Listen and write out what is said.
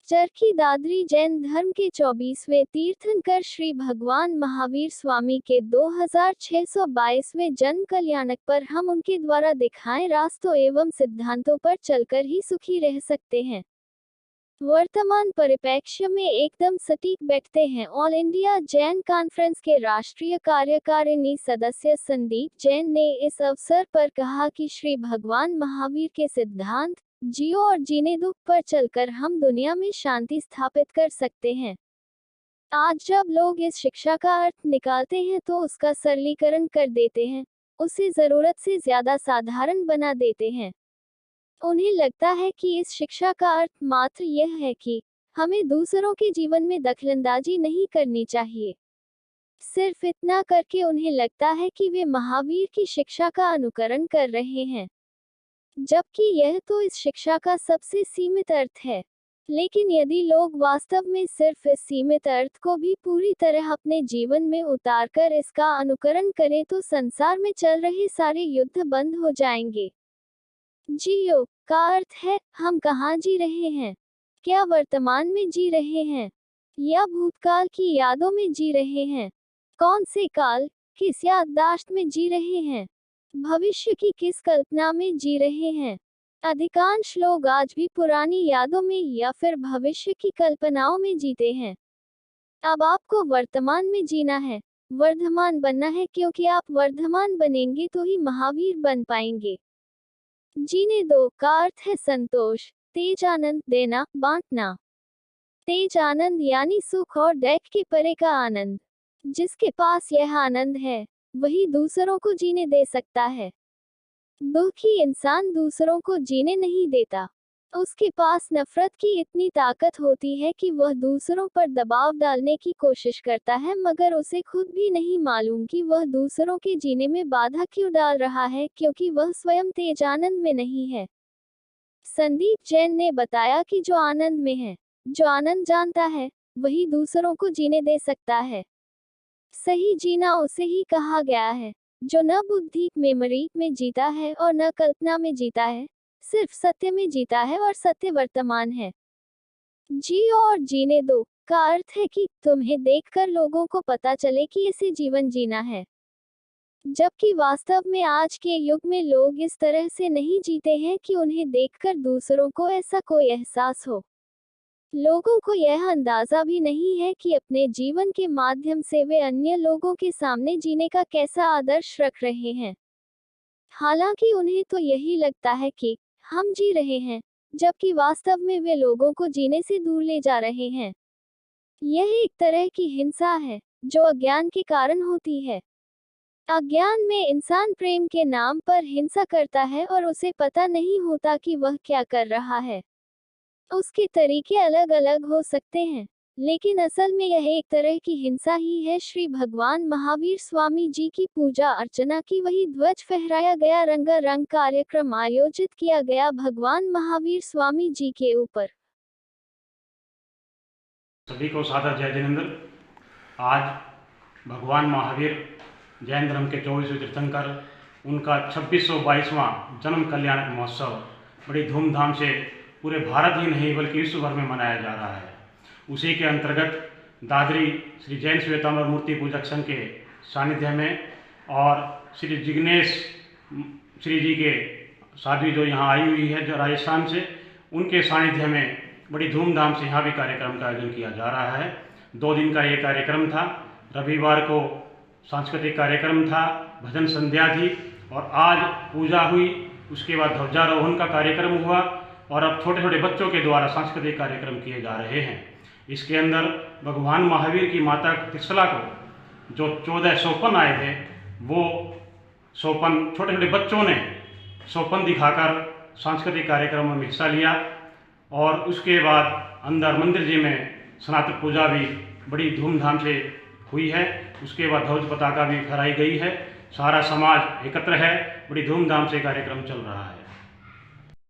चरखी दादरी जैन धर्म के 24वें तीर्थंकर श्री भगवान महावीर स्वामी के 2622वें जन्म कल्याणक पर हम उनके द्वारा दिखाए रास्तों एवं सिद्धांतों पर चलकर ही सुखी रह सकते हैं। वर्तमान परिप्रेक्ष्य में एकदम सटीक बैठते हैं। ऑल इंडिया जैन कॉन्फ्रेंस के राष्ट्रीय कार्यकारिणी सदस्य संदीप जैन ने इस अवसर पर कहा कि श्री भगवान महावीर के सिद्धांत जियो और जीने दुख पर चलकर हम दुनिया में शांति स्थापित कर सकते हैं। आज जब लोग इस शिक्षा का अर्थ निकालते हैं तो उसका सरलीकरण कर देते हैं, उसे जरूरत से ज्यादा साधारण बना देते हैं। उन्हें लगता है कि इस शिक्षा का अर्थ मात्र यह है कि हमें दूसरों के जीवन में दखलंदाजी नहीं करनी चाहिए। सिर्फ इतना करके उन्हें लगता है कि वे महावीर की शिक्षा का अनुकरण कर रहे हैं, जबकि यह तो इस शिक्षा का सबसे सीमित अर्थ है। लेकिन यदि लोग वास्तव में सिर्फ इस सीमित अर्थ को भी पूरी तरह अपने जीवन में उतारकर इसका अनुकरण करें तो संसार में चल रहे सारे युद्ध बंद हो जाएंगे। जियो का अर्थ है हम कहाँ जी रहे हैं, क्या वर्तमान में जी रहे हैं या भूतकाल की यादों में जी रहे हैं, कौन से काल किस याददाश्त में जी रहे हैं, भविष्य की किस कल्पना में जी रहे हैं। अधिकांश लोग आज भी पुरानी यादों में या फिर भविष्य की कल्पनाओं में जीते हैं। अब आपको वर्तमान में जीना है, वर्धमान बनना है, क्योंकि आप वर्धमान बनेंगे तो ही महावीर बन पाएंगे। जीने दो का अर्थ है संतोष, तेज आनंद देना, बांटना। तेज आनंद यानी सुख और दैख के परे का आनंद। जिसके पास यह आनंद है वही दूसरों को जीने दे सकता है। दुखी इंसान दूसरों को जीने नहीं देता। उसके पास नफरत की इतनी ताकत होती है कि वह दूसरों पर दबाव डालने की कोशिश करता है, मगर उसे खुद भी नहीं मालूम कि वह दूसरों के जीने में बाधा क्यों डाल रहा है, क्योंकि वह स्वयं तेज आनंद में नहीं है। संदीप जैन ने बताया कि जो आनंद में है, जो आनंद जानता है, वही दूसरों को जीने दे सकता है। सही जीना उसे ही कहा गया है जो न बुद्धि मेमोरी में जीता है और न कल्पना में जीता है, सिर्फ सत्य में जीता है और सत्य वर्तमान है। जियो और जीने दो का अर्थ है कि तुम्हें देखकर लोगों को पता चले कि इसे जीवन जीना है, जबकि वास्तव में आज के युग में लोग इस तरह से नहीं जीते हैं कि उन्हें देखकर दूसरों को ऐसा कोई एहसास हो। लोगों को यह अंदाजा भी नहीं है कि अपने जीवन के माध्यम से वे अन्य लोगों के सामने जीने का कैसा आदर्श रख रहे हैं। हालांकि उन्हें तो यही लगता है कि हम जी रहे हैं, जबकि वास्तव में वे लोगों को जीने से दूर ले जा रहे हैं। यह एक तरह की हिंसा है जो अज्ञान के कारण होती है। अज्ञान में इंसान प्रेम के नाम पर हिंसा करता है और उसे पता नहीं होता कि वह क्या कर रहा है। उसके तरीके अलग अलग हो सकते हैं, लेकिन असल में यह एक तरह की हिंसा ही है। श्री भगवान महावीर स्वामी जी की पूजा अर्चना की वही ध्वज फहराया गया, रंगारंग कार्यक्रम आयोजित किया गया भगवान महावीर स्वामी जी के ऊपर। सभी को सादर जय जिनेंद्र। आज भगवान महावीर जैन धर्म के 24वें तीर्थंकर, उनका 2622वां जन्म कल्याणक महोत्सव बड़ी धूमधाम से पूरे भारत ही नहीं बल्कि विश्व भर में मनाया जा रहा है। उसी के अंतर्गत दादरी श्री जैन श्वेतांबर मूर्ति पूजक संघ के सानिध्य में और श्री जिग्नेश श्री जी के साध्वी जो यहाँ आई हुई है जो राजस्थान से, उनके सानिध्य में बड़ी धूमधाम से यहाँ भी कार्यक्रम का आयोजन किया जा रहा है। 2 दिन का ये कार्यक्रम था। रविवार को सांस्कृतिक कार्यक्रम था, भजन संध्या थी और आज पूजा हुई। उसके बाद ध्वजारोहण का कार्यक्रम हुआ और अब छोटे छोटे बच्चों के द्वारा सांस्कृतिक कार्यक्रम किए जा रहे हैं। इसके अंदर भगवान महावीर की माता त्रिशला को जो 14 सोपन आए थे, वो सोपन छोटे छोटे बच्चों ने सोपन दिखाकर सांस्कृतिक कार्यक्रमों में हिस्सा लिया और उसके बाद अंदर मंदिर जी में स्नातक पूजा भी बड़ी धूमधाम से हुई है। उसके बाद ध्वज पताका भी फहराई गई है। सारा समाज एकत्र है, बड़ी धूमधाम से कार्यक्रम चल रहा है।